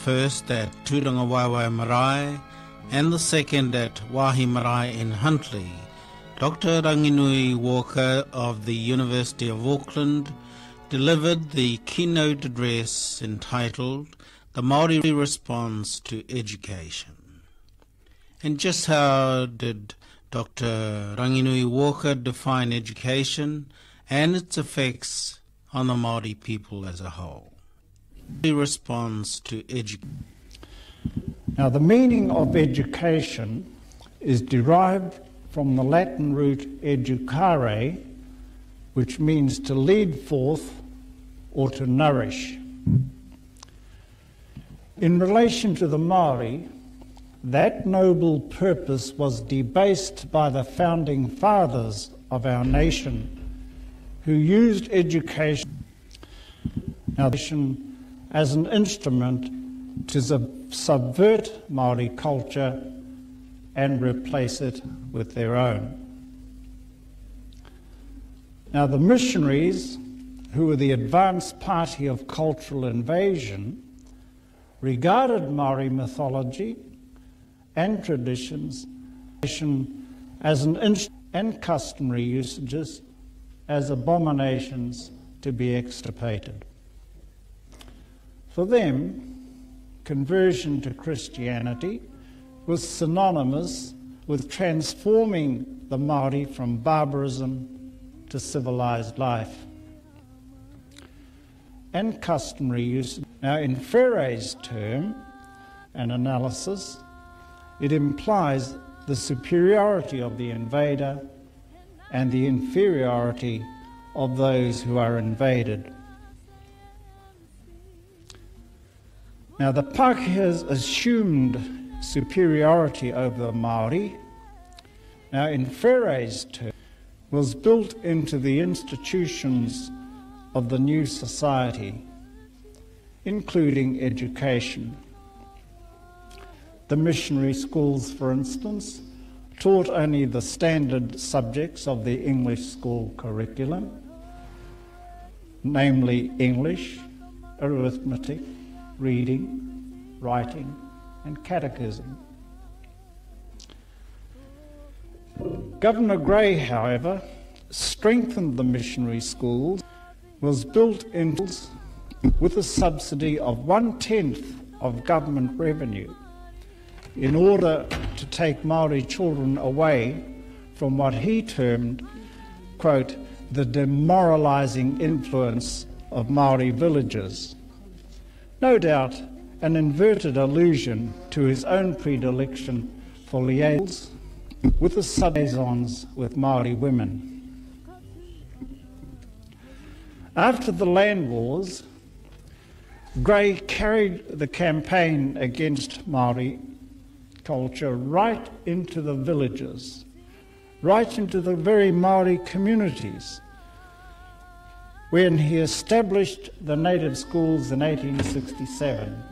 First at Tūranga Waiwai Marae and the second at Wāhi Marae in Huntly, Dr. Ranginui Walker of the University of Auckland delivered the keynote address entitled The Māori Response to Education. And just how did Dr. Ranginui Walker define education and its effects on the Māori people as a whole? Response to education. Now, the meaning of education is derived from the Latin root educare, which means to lead forth or to nourish. In relation to the Māori, that noble purpose was debased by the founding fathers of our nation, who used education as an instrument to subvert Māori culture and replace it with their own. Now, the missionaries, who were the advanced party of cultural invasion, regarded Māori mythology and traditions as an instrument and customary usages as abominations to be extirpated. For them, conversion to Christianity was synonymous with transforming the Māori from barbarism to civilized life. And customary use. Now, in Frere's term and analysis, it implies the superiority of the invader and the inferiority of those who are invaded. Now, the Pākehā's assumed superiority over the Māori, now in Frere's term, was built into the institutions of the new society, including education. The missionary schools, for instance, taught only the standard subjects of the English school curriculum, namely English, arithmetic, reading, writing, and catechism. Governor Grey, however, strengthened the missionary schools, was built in with a subsidy of 1/10 of government revenue in order to take Māori children away from what he termed, quote, the demoralising influence of Māori villages. No doubt an inverted allusion to his own predilection for liaisons with the liaisons with Māori women. After the land wars, Grey carried the campaign against Māori culture right into the villages, right into the very Māori communities, when he established the native schools in 1867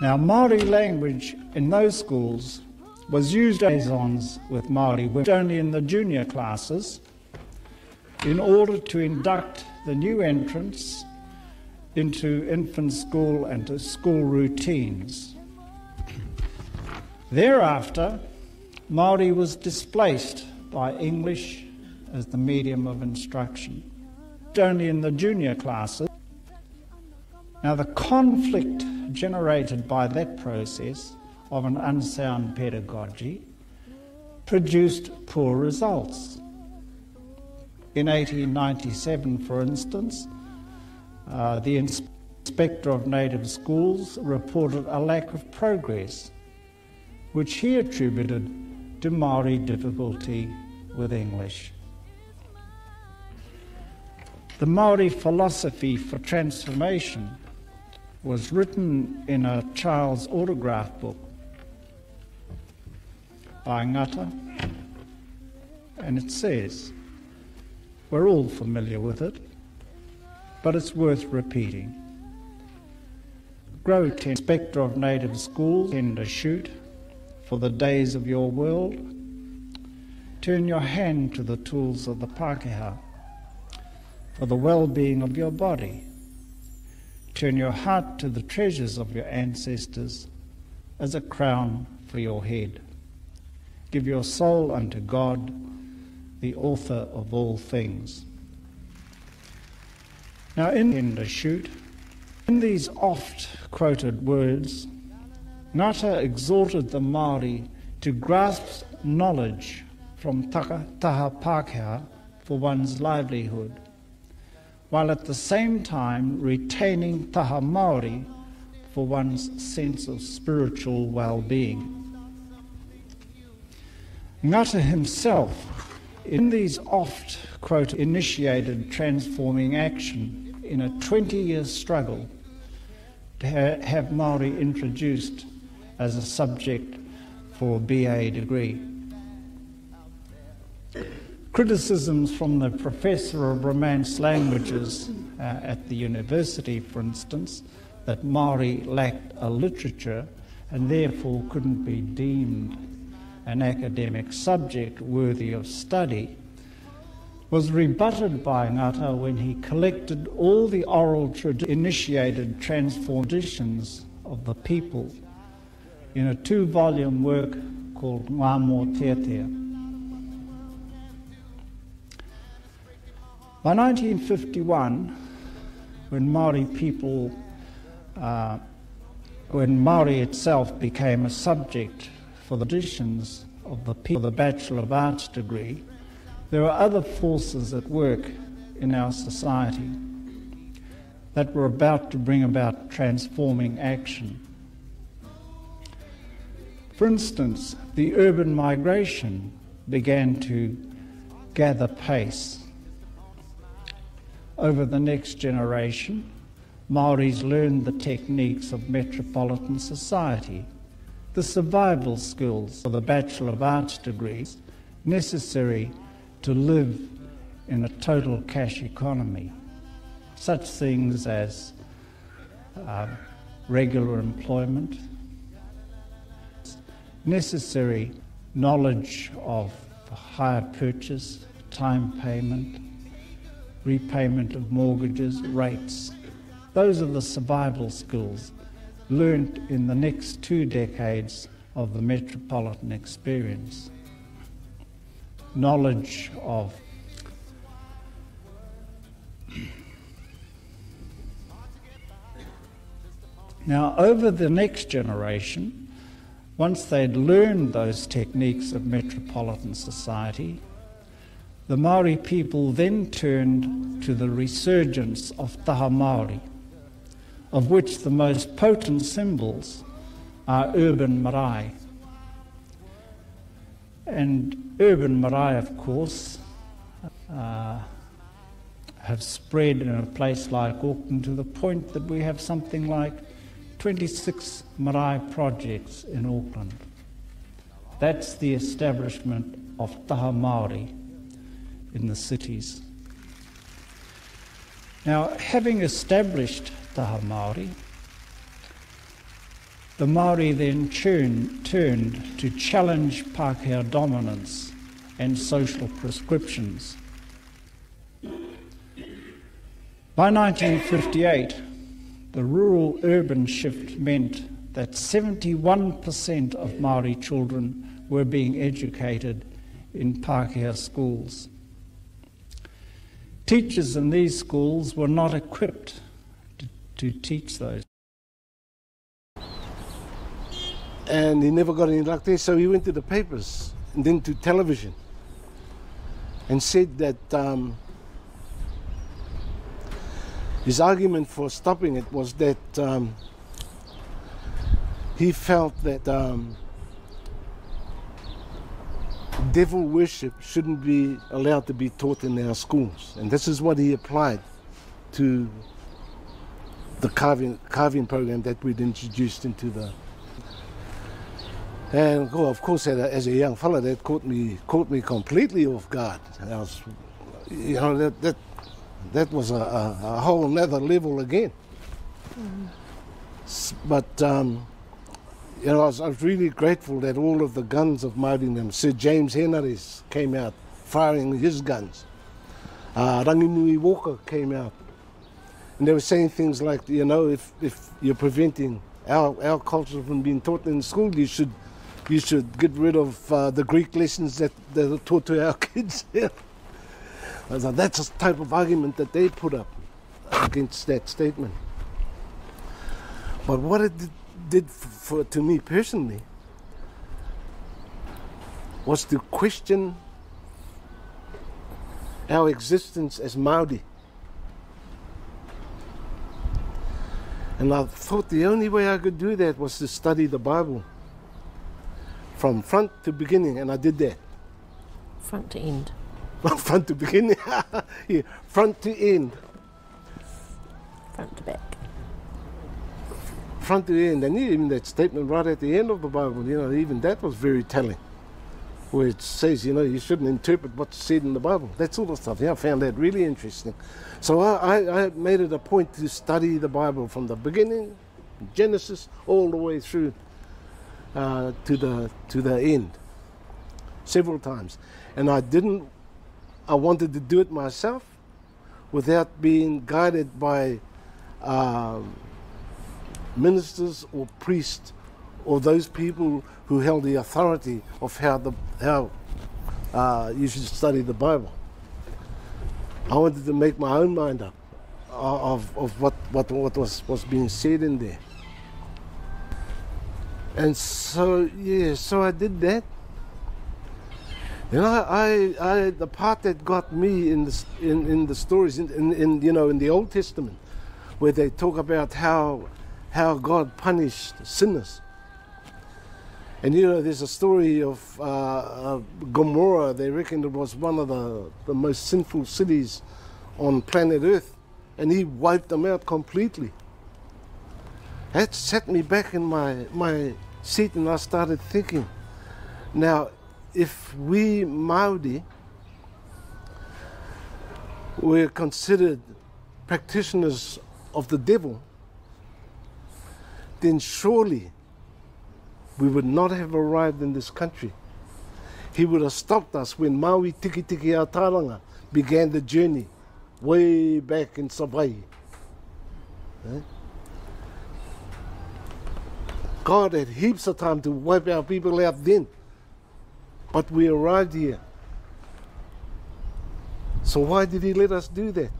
Now, Māori language in those schools was used as liaisons with Māori women only in the junior classes in order to induct the new entrants into infant school and to school routines. Thereafter, Māori was displaced by English as the medium of instruction, only in the junior classes. Now, the conflict generated by that process of an unsound pedagogy produced poor results. In 1897, for instance, the Inspector of Native Schools reported a lack of progress, which he attributed to Māori difficulty with English. The Māori philosophy for transformation was written in a child's autograph book by ngāta, and it says, we're all familiar with it, but it's worth repeating. Grow ten, Inspector of Native Schools, tender shoot for the days of your world. Turn your hand to the tools of the Pākehā for the well-being of your body. Turn your heart to the treasures of your ancestors as a crown for your head. Give your soul unto God, the author of all things. Now, in these oft-quoted words, ngāta exhorted the Māori to grasp knowledge from taha Pākehā for one's livelihood, while at the same time retaining taha Māori for one's sense of spiritual well-being. Ngāta himself, in these oft-quoted, initiated transforming action in a 20-year struggle to have Māori introduced as a subject for a BA degree. Criticisms from the professor of Romance languages at the university, for instance, that Māori lacked a literature and therefore couldn't be deemed an academic subject worthy of study, was rebutted by ngāta when he collected all the oral initiated transformations of the people in a 2-volume work called Ngā Mō Teatea. By 1951, when Māori itself became a subject for the editions of the Bachelor of Arts degree, there were other forces at work in our society that were about to bring about transforming action. For instance, the urban migration began to gather pace. Over the next generation, Māoris learned the techniques of metropolitan society, the survival skills for the Bachelor of Arts degrees necessary to live in a total cash economy, such things as regular employment, necessary knowledge of hire purchase, time payment, repayment of mortgages, rates. Those are the survival skills learnt in the next 2 decades of the metropolitan experience. Knowledge of Now, over the next generation, once they'd learned those techniques of metropolitan society, the Māori people then turned to the resurgence of taha Māori, of which the most potent symbols are urban marae. And urban marae, of course, have spread in a place like Auckland to the point that we have something like 26 marae projects in Auckland. That's the establishment of taha Māori in the cities. Now, having established taha Māori, The Māori then turned to challenge Pākehā dominance and social prescriptions. By 1958, the rural-urban shift meant that 71% of Māori children were being educated in Pākehā schools. Teachers in these schools were not equipped to teach those. And he never got any luck there, so he went to the papers and then to television and said that his argument for stopping it was that he felt that devil worship shouldn't be allowed to be taught in our schools. And this is what he applied to the carving program that we'd introduced into the... And of course, as a young fella, that caught me completely off guard. I was, you know, that was a whole another level again. But you know, I was really grateful that all of the guns of Māoridom, Sir James Henares came out firing his guns. Ranginui Walker came out, and they were saying things like, you know, if you're preventing our culture from being taught in school, you should get rid of the Greek lessons that are taught to our kids. I was like, that's the type of argument that they put up against that statement. But what it did to me personally was to question our existence as Māori. And I thought the only way I could do that was to study the Bible from front to beginning, and I did that. Front to end. Front to beginning, yeah, front to end. Front to back. Front to end, and even that statement right at the end of the Bible, you know, even that was very telling, where it says, you know, you shouldn't interpret what's said in the Bible, that sort of stuff. Yeah, I found that really interesting. So I made it a point to study the Bible from the beginning, Genesis, all the way through to the end, several times. And I wanted to do it myself without being guided by ministers or priests or those people who held the authority of how you should study the Bible. I wanted to make my own mind up of what was being said in there. And so, yeah, so I did that. You know, I the part that got me in the stories in you know, in the Old Testament, where they talk about how God punished sinners. And you know, there's a story of Gomorrah. They reckon it was one of the most sinful cities on planet Earth, and he wiped them out completely. That set me back in my seat, and I started thinking, now, if we Māori were considered practitioners of the devil, then surely we would not have arrived in this country. He would have stopped us when Maui Tikitiki a Taonga began the journey way back in Savai. God had heaps of time to wipe our people out then, but we arrived here. So why did he let us do that?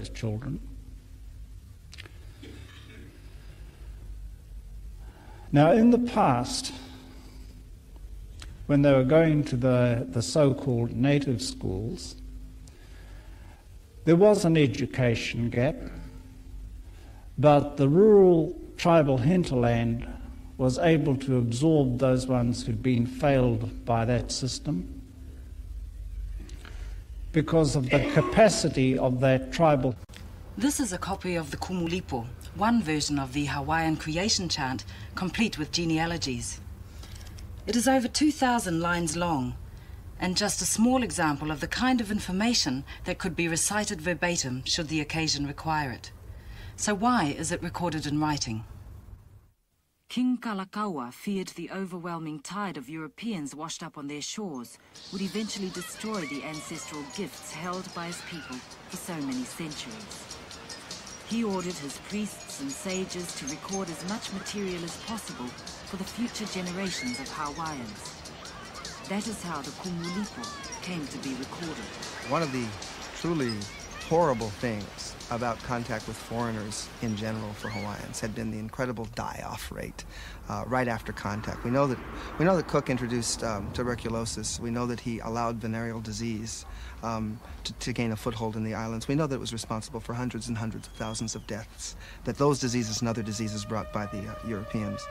As children. Now, in the past, when they were going to the so-called native schools, there was an education gap, but the rural tribal hinterland was able to absorb those ones who'd been failed by that system because of the capacity of that tribal. This is a copy of the Kumulipo, one version of the Hawaiian creation chant, complete with genealogies. It is over 2,000 lines long, and just a small example of the kind of information that could be recited verbatim should the occasion require it. So why is it recorded in writing? King Kalakaua feared the overwhelming tide of Europeans washed up on their shores would eventually destroy the ancestral gifts held by his people for so many centuries. He ordered his priests and sages to record as much material as possible for the future generations of Hawaiians. That is how the kumulipo came to be recorded. One of the truly horrible things about contact with foreigners in general for Hawaiians had been the incredible die-off rate right after contact. We know that Cook introduced tuberculosis. We know that he allowed venereal disease to gain a foothold in the islands. We know that it was responsible for hundreds and hundreds of thousands of deaths, that those diseases and other diseases brought by the Europeans.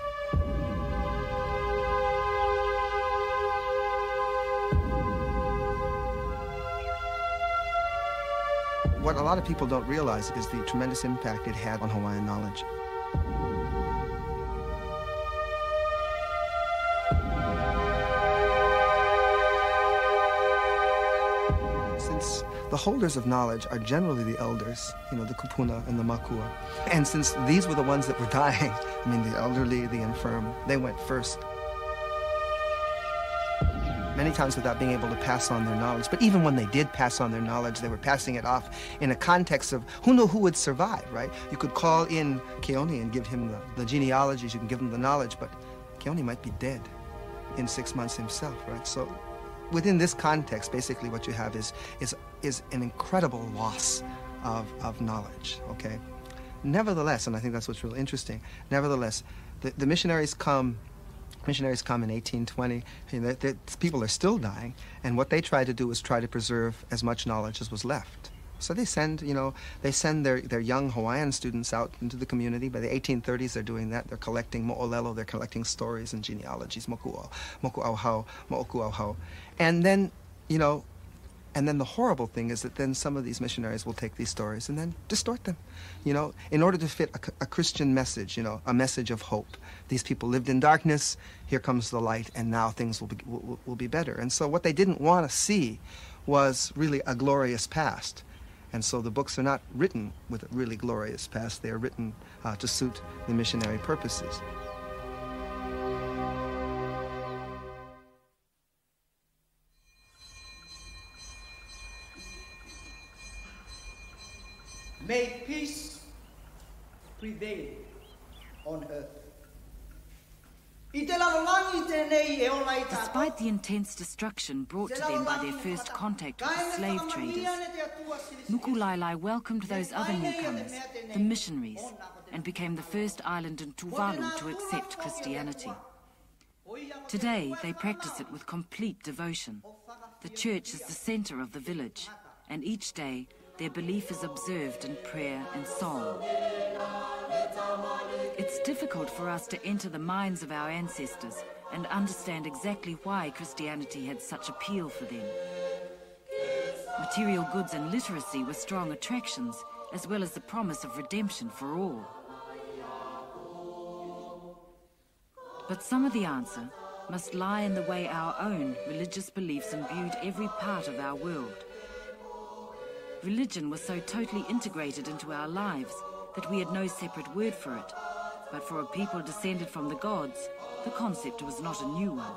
What a lot of people don't realize is the tremendous impact it had on Hawaiian knowledge. Since the holders of knowledge are generally the elders, you know, the kupuna and the makua, and since these were the ones that were dying, I mean, the elderly, the infirm, they went first. Many times without being able to pass on their knowledge. But even when they did pass on their knowledge, they were passing it off in a context of who knew who would survive, right? You could call in Keone and give him the genealogies, you can give him the knowledge, but Keone might be dead in 6 months himself, right? So within this context, basically what you have is an incredible loss of knowledge, okay? Nevertheless, and I think that's what's really interesting, nevertheless, the missionaries come in 1820. You know, people are still dying, and what they try to do is try to preserve as much knowledge as was left. So they send their young Hawaiian students out into the community. By the 1830s, they're doing that. They're collecting mo'olelo, they're collecting stories and genealogies, moku'auhau, mo'oku'auhau. And then, you know, and then the horrible thing is that then some of these missionaries will take these stories and then distort them, you know, in order to fit a Christian message, you know, a message of hope. These people lived in darkness, here comes the light, and now things will be better. And so what they didn't want to see was really a glorious past. And so the books are not written with a really glorious past, they are written to suit the missionary purposes. May peace prevail on earth. Despite the intense destruction brought to them by their first contact with the slave traders, Nuku'ulailai welcomed those other newcomers, the missionaries, and became the first island in Tuvalu to accept Christianity. Today, they practice it with complete devotion. The church is the center of the village, and each day, their belief is observed in prayer and song. It's difficult for us to enter the minds of our ancestors and understand exactly why Christianity had such appeal for them. Material goods and literacy were strong attractions, as well as the promise of redemption for all. But some of the answer must lie in the way our own religious beliefs imbued every part of our world. Religion was so totally integrated into our lives that we had no separate word for it. But for a people descended from the gods, the concept was not a new one.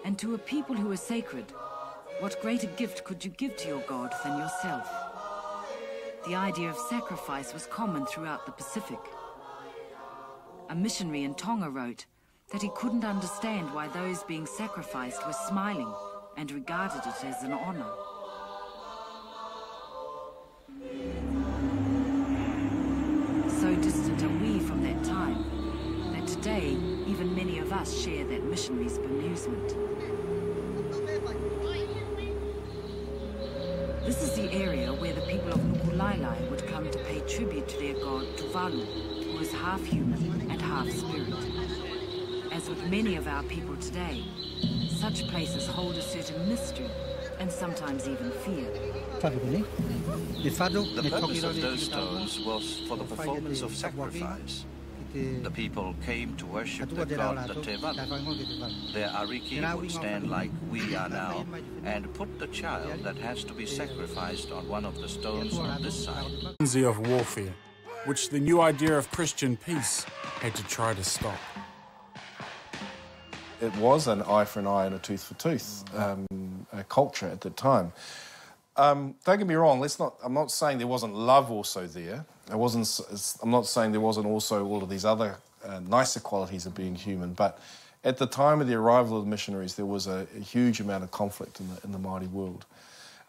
And to a people who are sacred, what greater gift could you give to your God than yourself? The idea of sacrifice was common throughout the Pacific. A missionary in Tonga wrote that he couldn't understand why those being sacrificed were smiling and regarded it as an honor. So distant are we from that time, that today even many of us share that missionary's bemusement. This is the area where the people of Nuku'ulailai would come to pay tribute to their god Tuvalu, who is half human and half spirit. As with many of our people today, such places hold a certain mystery and sometimes even fear. The purpose of those stones was for the performance of sacrifice. The people came to worship the god the Tevalu. Their ariki would stand like we are now and put the child that has to be sacrificed on one of the stones on this side. Of warfare. which the new idea of Christian peace had to try to stop. It was an eye for an eye and a tooth for tooth culture at the time. Don't get me wrong, I'm not saying there wasn't love also there. I'm not saying there wasn't also all of these other nicer qualities of being human, but at the time of the arrival of the missionaries, there was a huge amount of conflict in the Māori world.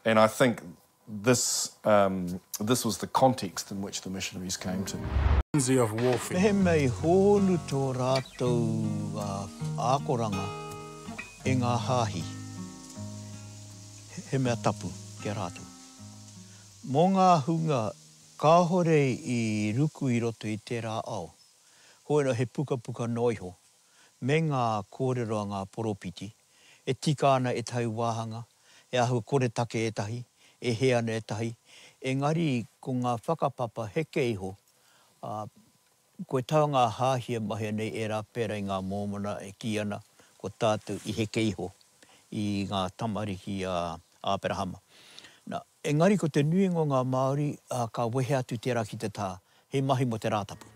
And I think this was the context in which the missionaries came to. Of warfare. He mei hōnu tō rātou ākoranga e ngā hāhi. He mea tapu kia rātou. Mō ngā hunga kāhore I ruku I roto I te rā ao. Hoena he puka puka noiho. Me ngā kōrero a ngā poropiti. E tika ana e tau wāhanga. E ahu kore take e tahi. E he ana e tahi. Engari ko ngā whakapapa heke iho. Koe taonga hāhia mahia nei e rā pēra I ngā mōmona e ki ana ko tātou I heke iho I ngā tamariki āperahama. Engari ko te nuingo ngā Māori ka wehe atu tērā ki te tā, he mahi mo te rātapu.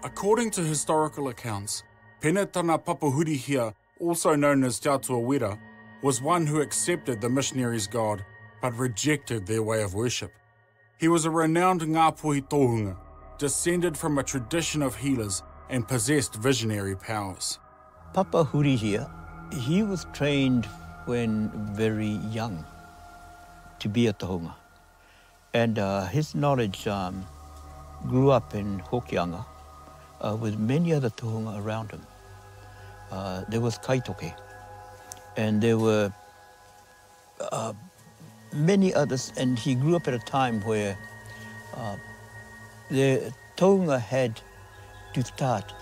According to historical accounts, Penetana Papahurihia, also known as Te Atua Wera, was one who accepted the missionaries' God but rejected their way of worship. He was a renowned ngāpuhi tohunga, descended from a tradition of healers and possessed visionary powers. Papahurihia, he was trained when very young to be a tohunga. And his knowledge grew up in Hokianga with many other tohunga around him. There was kaitoke, and there were many others, and he grew up at a time where the taonga had to start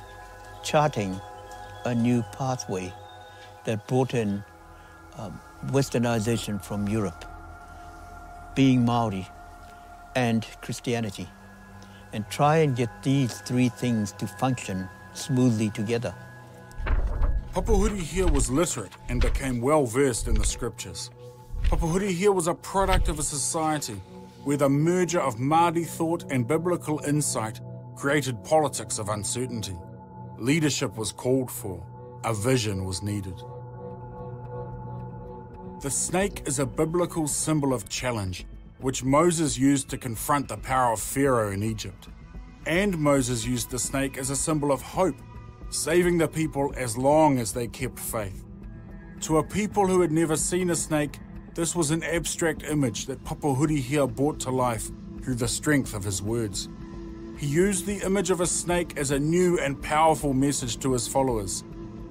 charting a new pathway that brought in westernization from Europe, being Māori and Christianity, and try and get these three things to function smoothly together. Papahurihia was literate and became well-versed in the scriptures. Papahurihia was a product of a society where the merger of Māori thought and biblical insight created politics of uncertainty. Leadership was called for. A vision was needed. The snake is a biblical symbol of challenge, which Moses used to confront the power of Pharaoh in Egypt. And Moses used the snake as a symbol of hope, saving the people as long as they kept faith. To a people who had never seen a snake, this was an abstract image that Papahurihia brought to life through the strength of his words. He used the image of a snake as a new and powerful message to his followers,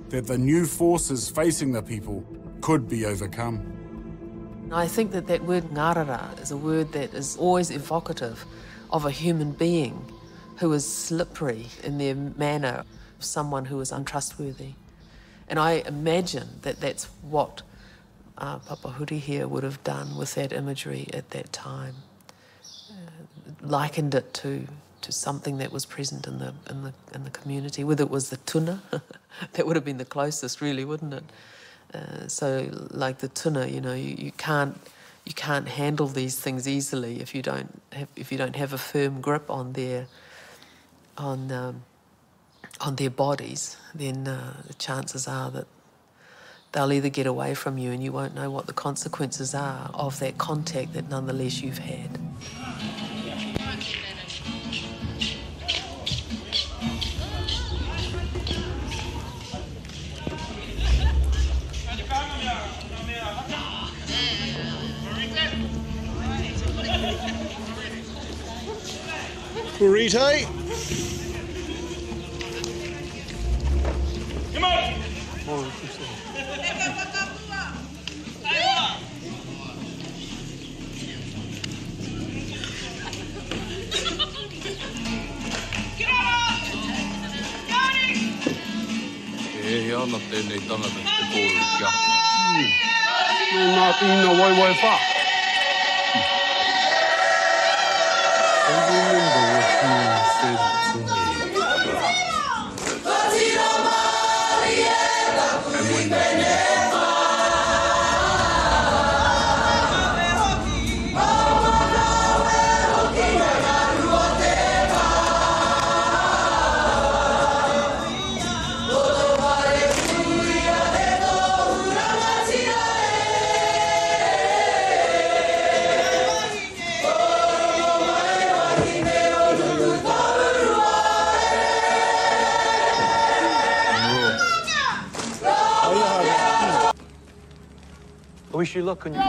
that the new forces facing the people could be overcome. I think that that word ngārara is a word that is always evocative of a human being who is slippery in their manner, someone who is untrustworthy. And I imagine that that's what Papahurihia would have done with that imagery at that time. Likened it to something that was present in the community, whether it was the tuna, that would have been the closest really, wouldn't it? So like the tuna, you know, you can't handle these things easily if you don't have a firm grip on their bodies. Then the chances are that they'll either get away from you and you won't know what the consequences are of that contact that nonetheless you've had. Burrito. Come on. E ana tēnei tangata te kōru kia. Nā tīna wai wha. We should look on you.